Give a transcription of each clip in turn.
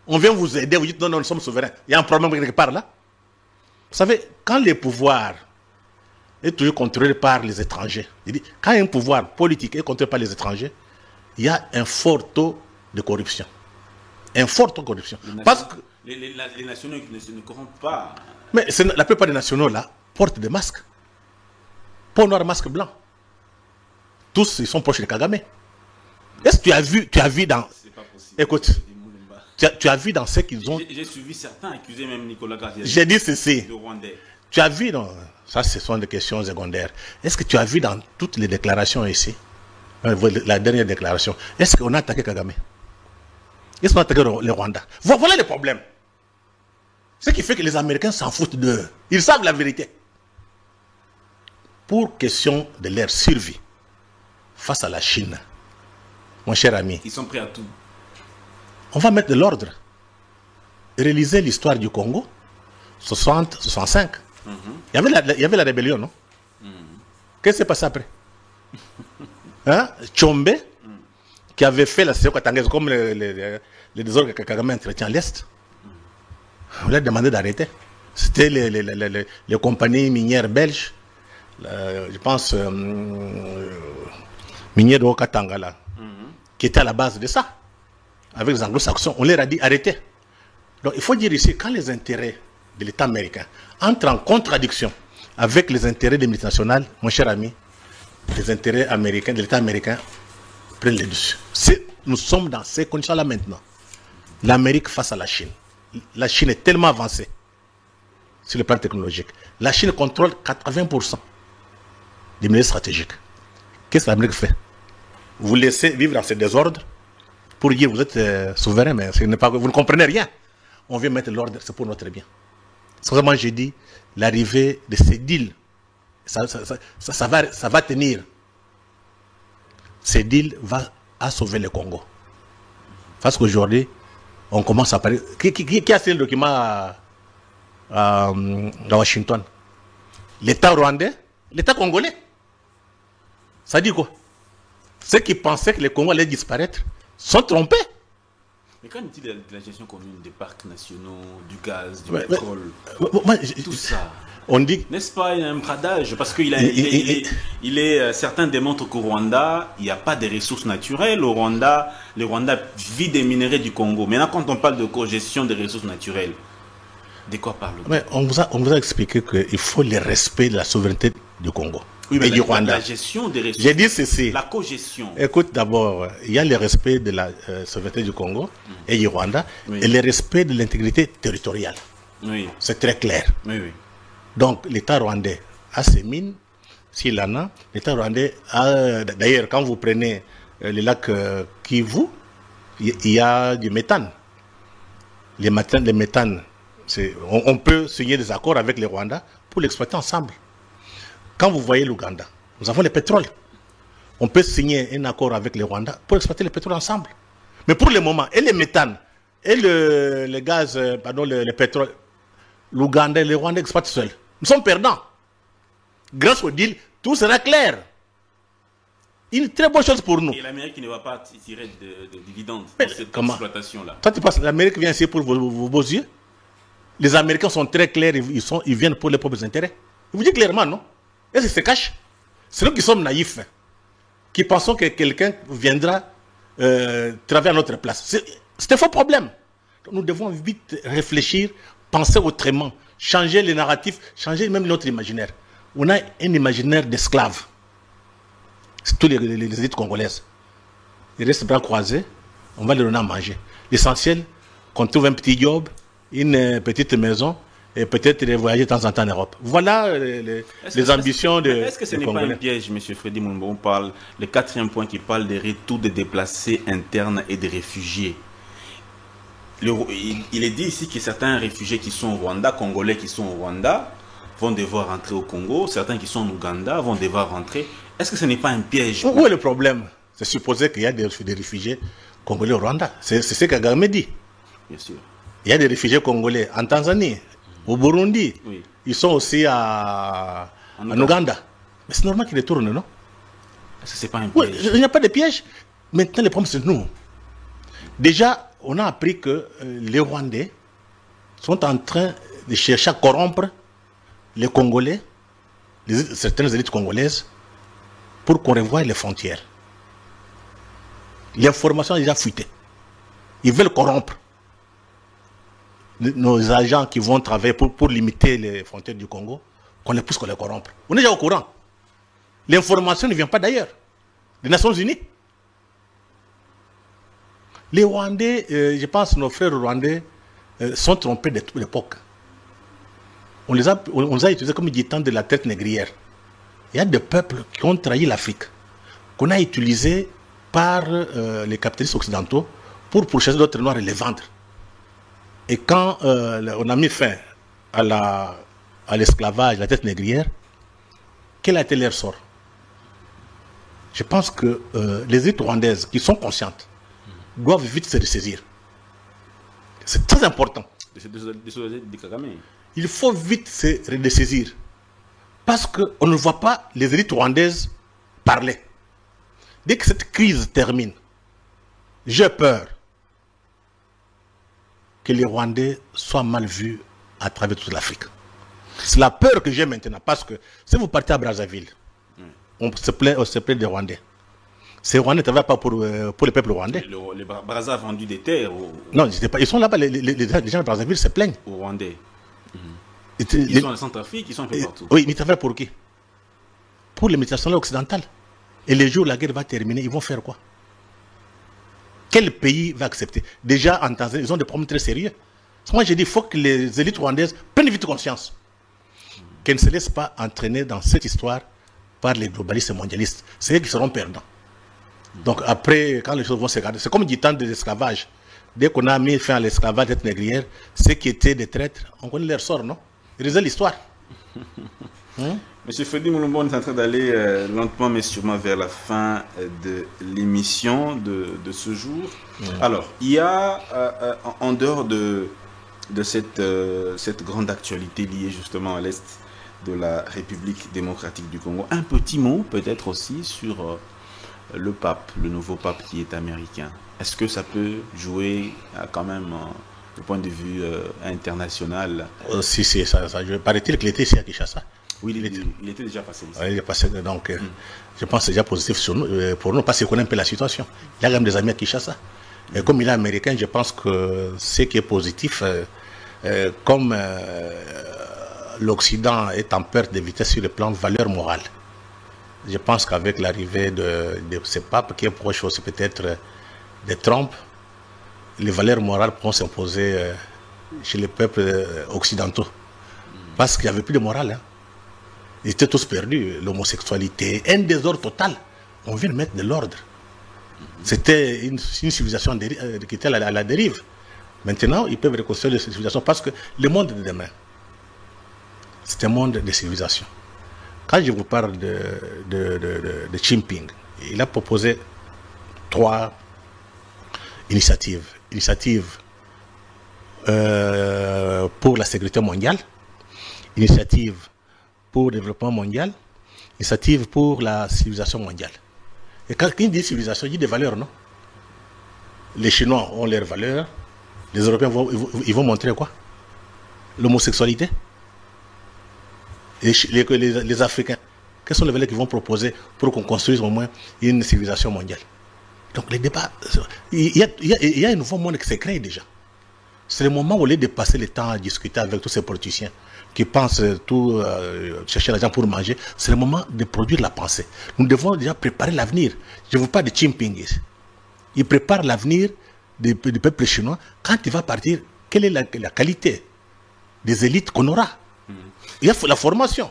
On vient vous aider, vous dites non, non, nous sommes souverains. Il y a un problème quelque part là. Vous savez, quand le pouvoir est toujours contrôlé par les étrangers, quand un pouvoir politique est contrôlé par les étrangers, il y a un fort taux de corruption. Un fort taux de corruption. Parce que les nationaux ne corrompent pas. Mais la plupart des nationaux là portent des masques. Peau noire, masque blanc. Tous, ils sont proches de Kagame. Est-ce que tu as vu dans... C'est pas possible. Écoute, tu as vu dans ce qu'ils ont... J'ai suivi certains accuser même Nicolas Gravier. J'ai dit ceci. De Rwandais. Tu as vu dans... Ça, ce sont des questions secondaires. Est-ce que tu as vu dans toutes les déclarations ici, la dernière déclaration, est-ce qu'on a attaqué Kagame? Est-ce qu'on a attaqué le Rwanda? Voilà le problème. Ce qui fait que les Américains s'en foutent d'eux. Ils savent la vérité. Pour question de leur survie face à la Chine, mon cher ami, ils sont prêts à tout. On va mettre de l'ordre. Réaliser l'histoire du Congo, 60-65. Il y avait la rébellion, non? Qu'est-ce qui s'est passé après? Hein? Tchombe, qui avait fait la Séo Katangaise, comme les désordres que Kagame entretient à l'Est. On lui a demandé d'arrêter. C'était les compagnies minières belges, je pense, minières de Okatanga, là, qui étaient à la base de ça. Avec les anglo-saxons, on leur a dit arrêtez. Donc il faut dire ici, quand les intérêts de l'État américain entrent en contradiction avec les intérêts des multinationales, mon cher ami, les intérêts américains, de l'État américain, prennent les dessus. Nous sommes dans ces conditions-là maintenant. L'Amérique face à la Chine. La Chine est tellement avancée sur le plan technologique. La Chine contrôle 80% des milieux stratégiques. Qu'est-ce que l'Amérique fait? Vous laissez vivre dans ce désordre pour dire vous êtes souverain, mais vous ne comprenez rien. On vient mettre l'ordre, c'est pour notre bien. C'est vraiment, j'ai dit, l'arrivée de ces deals, ça va tenir. Ces deals va sauver le Congo. Parce qu'aujourd'hui, on commence à parler. Qui a signé le document à Washington? L'État rwandais, l'État congolais. Ça dit quoi? Ceux qui pensaient que le Congo allait disparaître sont trompés. Mais qu'en est-il de la gestion commune des parcs nationaux, du gaz, du pétrole, tout ça? On dit... N'est-ce pas un bradage? Parce que certains démontrent qu'au Rwanda, il n'y a pas de ressources naturelles. Le Rwanda vit des minerais du Congo. Maintenant, quand on parle de cogestion des ressources naturelles, de quoi parle-t-on? On vous a expliqué qu'il faut le respect de la souveraineté du Congo. Oui, mais et du Rwanda. La gestion des ressources. J'ai dit ceci. La cogestion. Écoute, d'abord, il y a le respect de la souveraineté du Congo et du Rwanda, et le respect de l'intégrité territoriale. Oui. C'est très clair. Oui, oui. Donc, l'État rwandais a ses mines, s'il en a. L'État rwandais a... D'ailleurs, quand vous prenez le lac Kivu, il y a du méthane. Les méthanes, on peut signer des accords avec les Rwandais pour l'exploiter ensemble. Quand vous voyez l'Ouganda, nous avons le pétrole. On peut signer un accord avec les Rwandais pour exploiter le pétrole ensemble. Mais pour le moment, et le méthane, et le gaz, pardon, le pétrole, l'Ouganda et les Rwandais exploitent seuls. Nous sommes perdants. Grâce au deal, tout sera clair. Une très bonne chose pour nous. Et l'Amérique ne va pas tirer de dividendes dans cette exploitation-là. Toi, tu penses que l'Amérique vient ici pour vos beaux yeux? Les Américains sont très clairs, ils viennent pour leurs propres intérêts. Ils vous disent clairement, non? Est-ce qu'ils se cachent? C'est nous qui sommes naïfs, qui pensons que quelqu'un viendra travailler à notre place. C'est un faux problème. Donc, nous devons vite réfléchir, penser autrement, changer les narratifs, changer même notre imaginaire. On a un imaginaire d'esclaves. C'est tous les élites congolaises. Ils restent bras croisés, on va les donner à manger. L'essentiel, qu'on trouve un petit job, une petite maison, et peut-être voyager de temps en temps en Europe. Voilà les ambitions de Congolais. Est-ce que ce n'est pas un piège, M. Freddy Mulumba? On parle, le 4e point qui parle des retours des déplacés internes et des réfugiés. Il est dit ici que certains réfugiés qui sont au Rwanda, Congolais qui sont au Rwanda, vont devoir rentrer au Congo. Certains qui sont en Ouganda vont devoir rentrer. Est-ce que ce n'est pas un piège? Où est le problème? C'est supposé qu'il y a des réfugiés congolais au Rwanda. C'est ce que Kagame dit. Bien sûr. Il y a des réfugiés congolais en Tanzanie, au Burundi. Oui. Ils sont aussi en Ouganda. Mais c'est normal qu'ils retournent, non? Est-ce que ce n'est pas un piège? Il n'y a pas de piège. Maintenant, le problème, c'est nous. Déjà, on a appris que les Rwandais sont en train de chercher à corrompre les Congolais, certaines élites congolaises, pour qu'on revoie les frontières. L'information est déjà fuitée. Ils veulent corrompre nos agents qui vont travailler pour limiter les frontières du Congo, qu'on les pousse, qu'on les corrompe. On est déjà au courant. L'information ne vient pas d'ailleurs, des Nations Unies. Les Rwandais, je pense nos frères rwandais sont trompés de toute l'époque. On les a utilisés comme gitans de la tête négrière. Il y a des peuples qui ont trahi l'Afrique, qu'on a utilisés par les capitalistes occidentaux pour pourchasser d'autres noirs et les vendre. Et quand on a mis fin à l'esclavage, la tête négrière, quel a été leur sort? Je pense que les élites rwandaises qui sont conscientes doivent vite se ressaisir. C'est très important. Il faut vite se ressaisir. Parce qu'on ne voit pas les élites rwandaises parler. Dès que cette crise termine, j'ai peur que les Rwandais soient mal vus à travers toute l'Afrique. C'est la peur que j'ai maintenant. Parce que si vous partez à Brazzaville, on se plaint des Rwandais. Ces Rwandais ne travaillent pas pour le peuple rwandais. Les Brazza ont vendu des terres. Non, ils sont là-bas. Les gens de Brazzaville se plaignent. Aux Rwandais. Ils sont en Centrafrique, ils sont un peu partout. Oui, mais ils travaillent pour qui? Pour les multinationales occidentales. Et les jours où la guerre va terminer, ils vont faire quoi? Quel pays va accepter? Déjà, en Tanzanie, ils ont des problèmes très sérieux. Moi, j'ai dit, il faut que les élites rwandaises prennent vite conscience qu'elles ne se laissent pas entraîner dans cette histoire par les globalistes et mondialistes. C'est eux qui seront perdants. Donc après, quand les choses vont se garder, c'est comme du temps de l'esclavage. Dès qu'on a mis fin à l'esclavage tête négrière, ceux qui étaient des traîtres, on connaît leur sort, non? Ils résolvent l'histoire. Monsieur Freddy Mulumba, on est en train d'aller lentement mais sûrement vers la fin de l'émission de ce jour. Alors, il y a, en dehors de cette grande actualité liée justement à l'Est de la République démocratique du Congo, un petit mot peut-être aussi sur le pape, le nouveau pape qui est américain. Est-ce que ça peut jouer quand même du point de vue international? Si, ça joue. Paraît-il qu'il était ici à Kinshasa. Oui, il était déjà passé ici. Il est passé, donc je pense que c'est déjà positif sur nous, pour nous, parce qu'il connaît un peu la situation. Il a quand même des amis à Kinshasa. Et comme il est américain, je pense que ce qui est positif, comme l'Occident est en perte de vitesse sur le plan de valeur morale, je pense qu'avec l'arrivée de ce pape, qui est proche aussi peut-être de Trump, les valeurs morales pourront s'imposer chez les peuples occidentaux. Parce qu'il n'y avait plus de morale. Hein. Ils étaient tous perdus. L'homosexualité, un désordre total. On vient de mettre de l'ordre. C'était une civilisation qui était à la dérive. Maintenant, ils peuvent reconstruire cette civilisation parce que le monde de demain, c'est un monde de civilisation. Quand je vous parle de Xi Jinping, il a proposé 3 initiatives. Initiative pour la sécurité mondiale, initiative pour le développement mondial, initiative pour la civilisation mondiale. Et quand il dit civilisation, il dit des valeurs, non? Les Chinois ont leurs valeurs, les Européens ils vont montrer quoi? L'homosexualité. Les Africains, quelles sont les valeurs qu'ils vont proposer pour qu'on construise au moins une civilisation mondiale? Donc les débats, il y a un nouveau monde qui s'est créé déjà. C'est le moment où on est de passer le temps à discuter avec tous ces politiciens qui pensent tout chercher l'argent pour manger. C'est le moment de produire la pensée. Nous devons déjà préparer l'avenir. Je ne veux pas de Xi Jinping. Il prépare l'avenir du peuple chinois. Quand il va partir, quelle est la qualité des élites qu'on aura? Il y a la formation.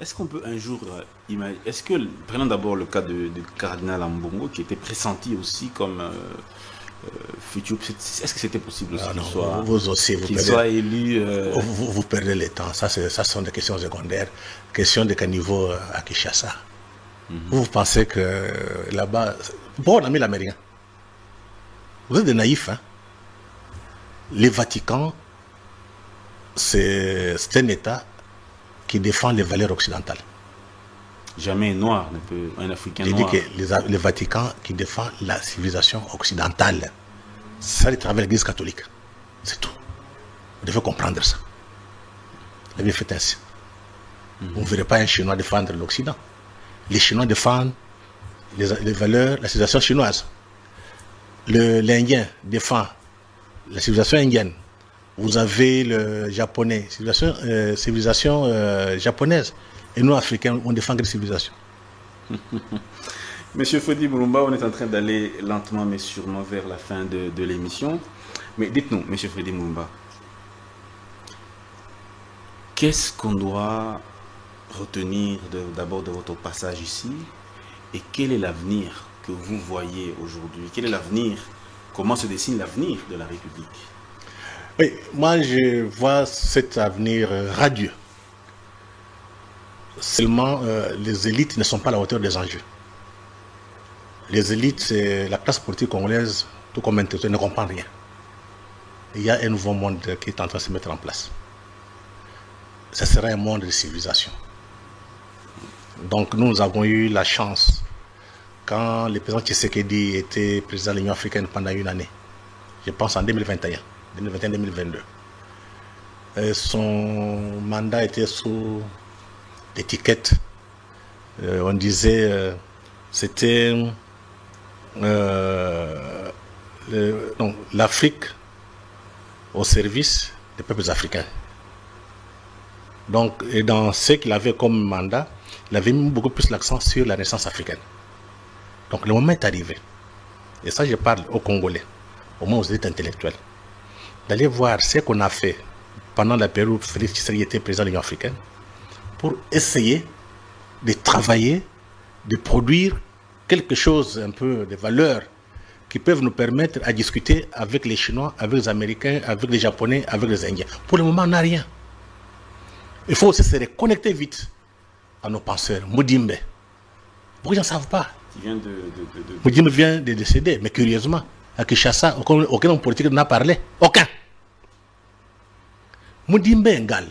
Est-ce qu'on peut un jour imaginer... Est-ce que, prenons d'abord le cas du cardinal Ambongo, qui était pressenti aussi comme futur... Est-ce que c'était possible aussi qu'il soit élu vous perdez le temps. Ça sont des questions secondaires. Questions de quel niveau à Kinshasa. Vous pensez que là-bas... Bon, on a mis l'Américain. Vous êtes des naïfs. Hein? Le Vatican... c'est un État qui défend les valeurs occidentales. Jamais un noir ne peut, un Africain noir. Je dis que le Vatican qui défend la civilisation occidentale. c'est le travail de l'Église catholique. C'est tout. Vous devez comprendre ça. La vie est faite ainsi. Vous ne verrez pas un Chinois défendre l'Occident. Les Chinois défendent les valeurs, la civilisation chinoise. L'Indien défend la civilisation indienne. Vous avez le japonais, civilisation japonaise. Et nous, Africains, on défend les civilisations. Monsieur Fodi Moulumba, on est en train d'aller lentement mais sûrement vers la fin de l'émission. Mais dites-nous, Monsieur Fodi Moulumba, qu'est-ce qu'on doit retenir d'abord de votre passage ici et quel est l'avenir que vous voyez aujourd'hui? Quel est l'avenir? Comment se dessine l'avenir de la République? Oui, moi je vois cet avenir radieux. Seulement, les élites ne sont pas à la hauteur des enjeux. Les élites, la classe politique congolaise, tout comme intellectuelle, ne comprend rien. Il y a un nouveau monde qui est en train de se mettre en place. Ce sera un monde de civilisation. Donc nous avons eu la chance, quand le président Tshisekedi était président de l'Union africaine pendant une année, je pense en 2021, 2021-2022, son mandat était sous l'étiquette, on disait, c'était l'Afrique au service des peuples africains. Donc, et dans ce qu'il avait comme mandat, il avait mis beaucoup plus l'accent sur la naissance africaine. Donc le moment est arrivé, et ça je parle aux Congolais, au moins aux élites intellectuelles, d'aller voir ce qu'on a fait pendant la période où Félix Tshisekedi était président de l'Union africaine, pour essayer de travailler, de produire quelque chose, un peu de valeur, qui peuvent nous permettre à discuter avec les Chinois, avec les Américains, avec les Japonais, avec les Indiens. Pour le moment, on n'a rien. Il faut aussi se reconnecter vite à nos penseurs. Moudimbe. Beaucoup de gens ne savent pas. Moudimbe vient de décéder, mais curieusement, à Kinshasa, aucun homme politique n'a parlé. Aucun. Moudimbe et Ngal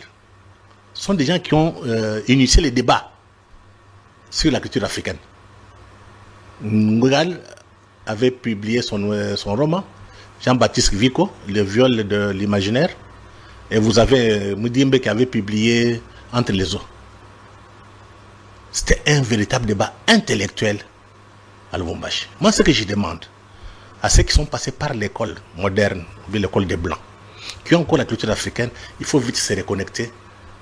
sont des gens qui ont initié les débats sur la culture africaine. Ngal avait publié son roman, Jean-Baptiste Vico, Le viol de l'imaginaire. Et vous avez Moudimbe qui avait publié Entre les eaux. C'était un véritable débat intellectuel à Lubumbashi. Moi, ce que je demande à ceux qui sont passés par l'école moderne, l'école des Blancs, qui ont encore la culture africaine, il faut vite se reconnecter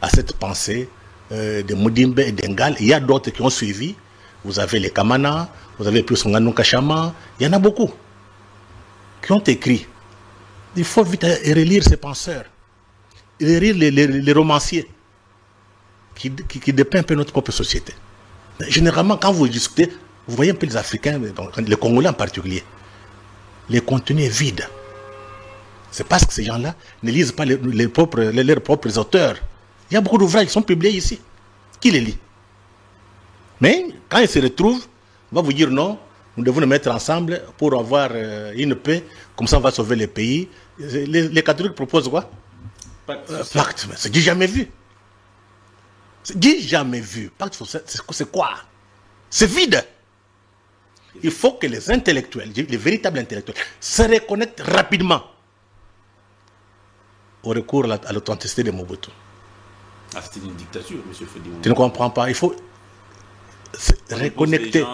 à cette pensée de Moudimbe et d'Engal. Il y a d'autres qui ont suivi. Vous avez les Kamana, vous avez plus Nganou Kachama. Il y en a beaucoup qui ont écrit. Il faut vite relire ces penseurs. Lire les romanciers qui dépeignent un peu notre propre société. Généralement, quand vous discutez, vous voyez un peu les Africains, donc les Congolais en particulier, le contenu est vide. C'est parce que ces gens-là ne lisent pas leurs propres auteurs. Il y a beaucoup d'ouvrages qui sont publiés ici. Qui les lit? Mais quand ils se retrouvent, on va vous dire non, nous devons nous mettre ensemble pour avoir une paix, comme ça on va sauver le pays. Les catholiques proposent quoi? Pacte, c'est du jamais vu. C'est du jamais vu. Pacte, c'est quoi? C'est vide. Il faut que les intellectuels, les véritables intellectuels, se reconnectent rapidement au recours à l'authenticité de Mobutu. Ah, c'était une dictature, M. Fodi. Tu ne comprends pas. Il faut se reconnecter.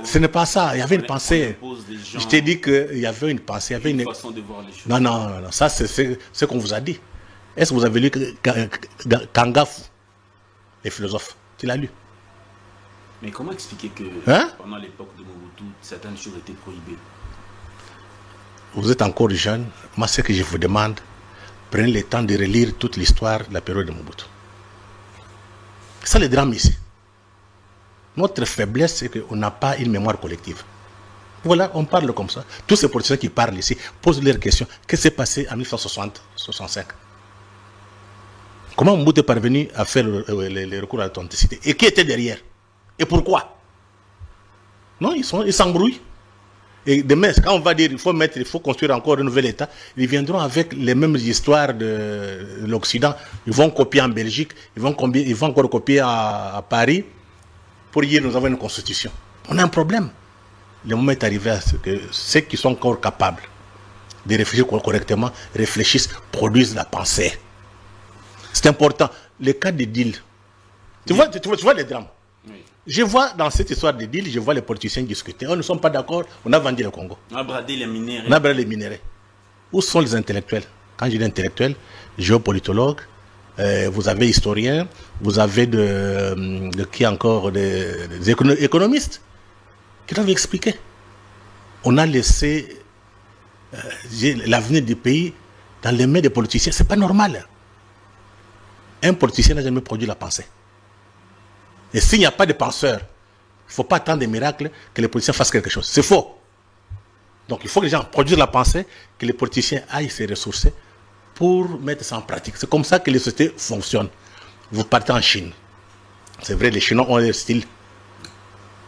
Ce n'est pas ça. Il y avait une pensée. Je t'ai dit qu'il y avait une pensée. Il y avait une façon de voir les choses. Non, non, non. Ça, c'est ce qu'on vous a dit. Est-ce que vous avez lu Kangafu, les philosophes? Tu l'as lu? Mais comment expliquer que pendant l'époque de Mobutu, certaines choses étaient prohibées? Vous êtes encore jeune. Moi, ce que je vous demande, prenez le temps de relire toute l'histoire de la période de Mobutu. C'est ça le drame ici. Notre faiblesse, c'est qu'on n'a pas une mémoire collective. Voilà, on parle comme ça. Tous ces politiciens qui parlent ici posent leurs questions. Qu'est-ce qui s'est passé en 1960-65? Comment Mobutu est parvenu à faire le recours à l'authenticité? Et qui était derrière? Et pourquoi? Non, ils s'embrouillent. Et demain, quand on va dire qu'il faut construire encore un nouvel État, ils viendront avec les mêmes histoires de l'Occident. Ils vont copier en Belgique, ils vont encore copier à Paris pour dire nous avons une constitution. On a un problème. Le moment est arrivé à ce que ceux qui sont encore capables de réfléchir correctement, réfléchissent, produisent la pensée. C'est important. Le cas des deals. Tu vois les drames. Oui. Je vois dans cette histoire des deals, je vois les politiciens discuter. Oh, nous ne sommes pas d'accord, on a vendu le Congo. On a bradé les minéraux. On a bradé les minéraux. Où sont les intellectuels? Quand je dis intellectuels, géopolitologues, vous avez historiens, vous avez de qui encore des économistes qui doivent expliquer. On a laissé l'avenir du pays dans les mains des politiciens. C'est pas normal. Un politicien n'a jamais produit la pensée. Et s'il n'y a pas de penseurs, il ne faut pas attendre des miracles que les politiciens fassent quelque chose. C'est faux. Donc il faut que les gens produisent la pensée, que les politiciens aillent se ressourcer pour mettre ça en pratique. C'est comme ça que les sociétés fonctionnent. Vous partez en Chine. C'est vrai, les Chinois ont leur style.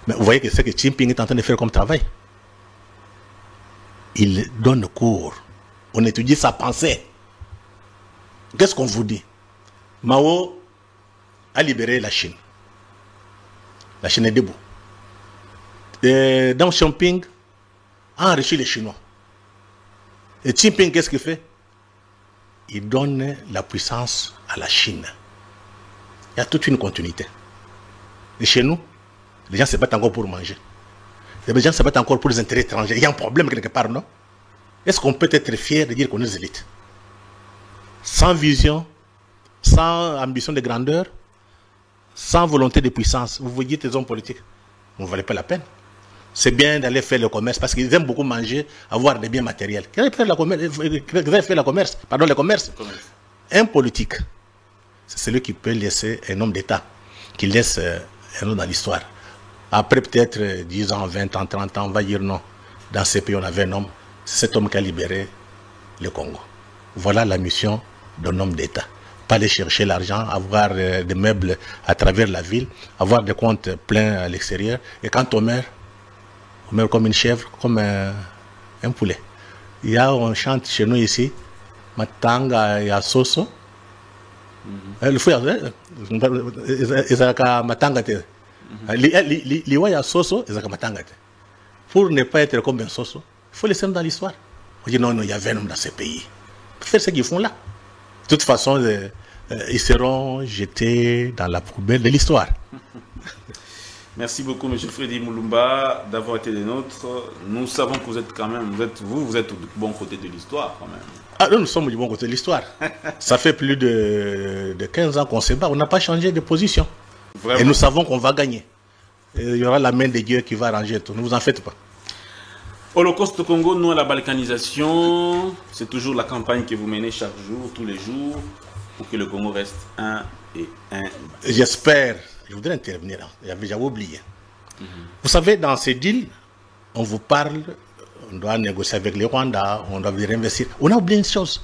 Mais vous voyez que c'est que Xi Jinping est en train de faire comme travail. Il donne cours. On étudie sa pensée. Qu'est-ce qu'on vous dit? Mao a libéré la Chine. La Chine est debout. Deng Xiaoping a enrichi les Chinois. Et Xi Jinping, qu'est-ce qu'il fait? Il donne la puissance à la Chine. Il y a toute une continuité. Et chez nous, les gens se battent encore pour manger. Les gens se battent encore pour les intérêts étrangers. Il y a un problème quelque part, non? Est-ce qu'on peut être fier de dire qu'on est des élites? Sans vision, sans ambition de grandeur, sans volonté de puissance. Vous voyez tes hommes politiques, vous ne valez pas la peine. C'est bien d'aller faire le commerce parce qu'ils aiment beaucoup manger, avoir des biens matériels. Qu'ils aillent faire le commerce. Un politique, c'est celui qui peut laisser un homme d'État, qui laisse un nom dans l'histoire. Après peut-être 10 ans, 20 ans, 30 ans, on va dire non. Dans ces pays, on avait un homme. C'est cet homme qui a libéré le Congo. Voilà la mission d'un homme d'État. Pas aller chercher l'argent, avoir des meubles à travers la ville, avoir des comptes pleins à l'extérieur. Et quand on meurt comme une chèvre, comme un poulet. Il y a, on chante chez nous ici, Matanga ya Soso. Le fou, Ezaka Matanga te. Liwa ya Soso, Ezaka Matanga te. Pour ne pas être comme un Soso, il faut laisser dans l'histoire. On dit non, il y avait un homme dans ce pays. Pour faire ce qu'ils font là. De toute façon, ils seront jetés dans la poubelle de l'histoire. Merci beaucoup, M. Freddy Mulumba, d'avoir été des nôtres. Nous savons que vous êtes quand même, vous êtes du bon côté de l'histoire quand même. Ah, nous sommes du bon côté de l'histoire. Ça fait plus de 15 ans qu'on se bat. On n'a pas changé de position. Vraiment. Et nous savons qu'on va gagner. Et il y aura la main de Dieu qui va arranger tout. Ne vous en faites pas. Holocauste Congo, nous à la balkanisation, c'est toujours la campagne que vous menez chaque jour, tous les jours, pour que le Congo reste un et un. J'espère, je voudrais intervenir, j'avais oublié. Vous savez, dans ces deals, on vous parle, on doit négocier avec les Rwandais, on doit réinvestir. On a oublié une chose.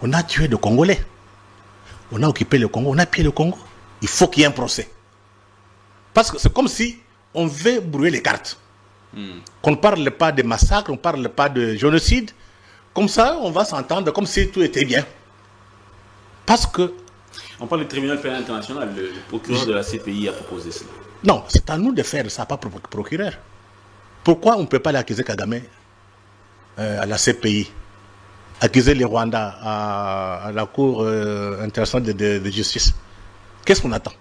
On a tué des Congolais. On a occupé le Congo, on a pillé le Congo. Il faut qu'il y ait un procès. Parce que c'est comme si on veut brouiller les cartes. Qu'on ne parle pas de massacre, on ne parle pas de génocide. Comme ça, on va s'entendre comme si tout était bien. Parce que... On parle du tribunal pénal international, le procureur de la CPI a proposé cela. Non, c'est à nous de faire ça, pas pour le procureur. Pourquoi on ne peut pas l'accuser Kagame à la CPI, accuser les Rwandais à la Cour internationale de justice? Qu'est-ce qu'on attend?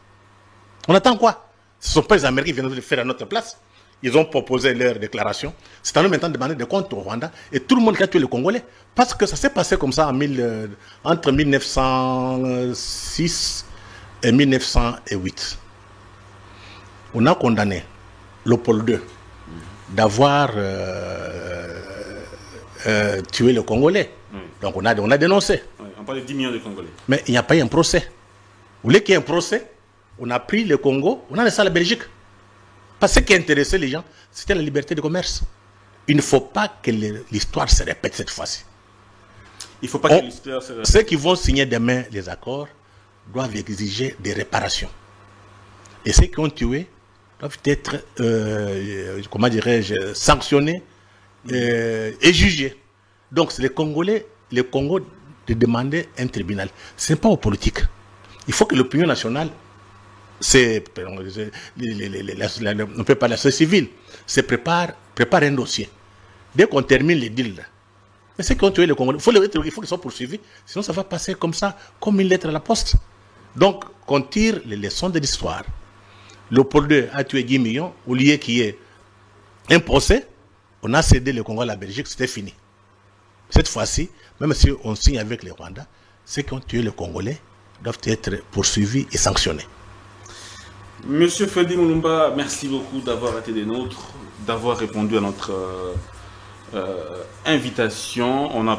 On attend quoi? Ce ne sont pas les Américains qui viennent le faire à notre place. Ils ont proposé leur déclaration. C'est à nous maintenant de demander des comptes au Rwanda et tout le monde qui a tué les Congolais. Parce que ça s'est passé comme ça entre 1906 et 1908. On a condamné Léopold II d'avoir tué les Congolais. Donc on a dénoncé. On parle de 10 millions de Congolais. Mais il n'y a pas eu un procès. Vous voulez qu'il y ait un procès? On a pris le Congo, on a laissé à la Belgique. Parce que ce qui intéressait les gens, c'était la liberté de commerce. Il ne faut pas que l'histoire se répète cette fois-ci. Il ne faut pas que l'histoire se répète. Ceux qui vont signer demain les accords doivent exiger des réparations. Et ceux qui ont tué doivent être, comment dirais-je, sanctionnés et jugés. Donc c'est les Congolais, le Congo, de demander un tribunal. Ce n'est pas aux politiques. Il faut que l'opinion nationale, on ne peut pas la société civile, prépare un dossier. Dès qu'on termine les deals, Mais ceux qui ont tué les Congolais, il faut qu'ils soient poursuivis. Sinon, ça va passer comme ça, comme une lettre à la poste. Donc, qu'on tire les leçons de l'histoire. Léopold II a tué 10 millions, au lieu qu'il y ait un procès, on a cédé le Congo à la Belgique, c'était fini. Cette fois-ci, même si on signe avec les Rwandais, ceux qui ont tué les Congolais doivent être poursuivis et sanctionnés. Monsieur Freddy Mulumba, merci beaucoup d'avoir été des nôtres, d'avoir répondu à notre invitation. On a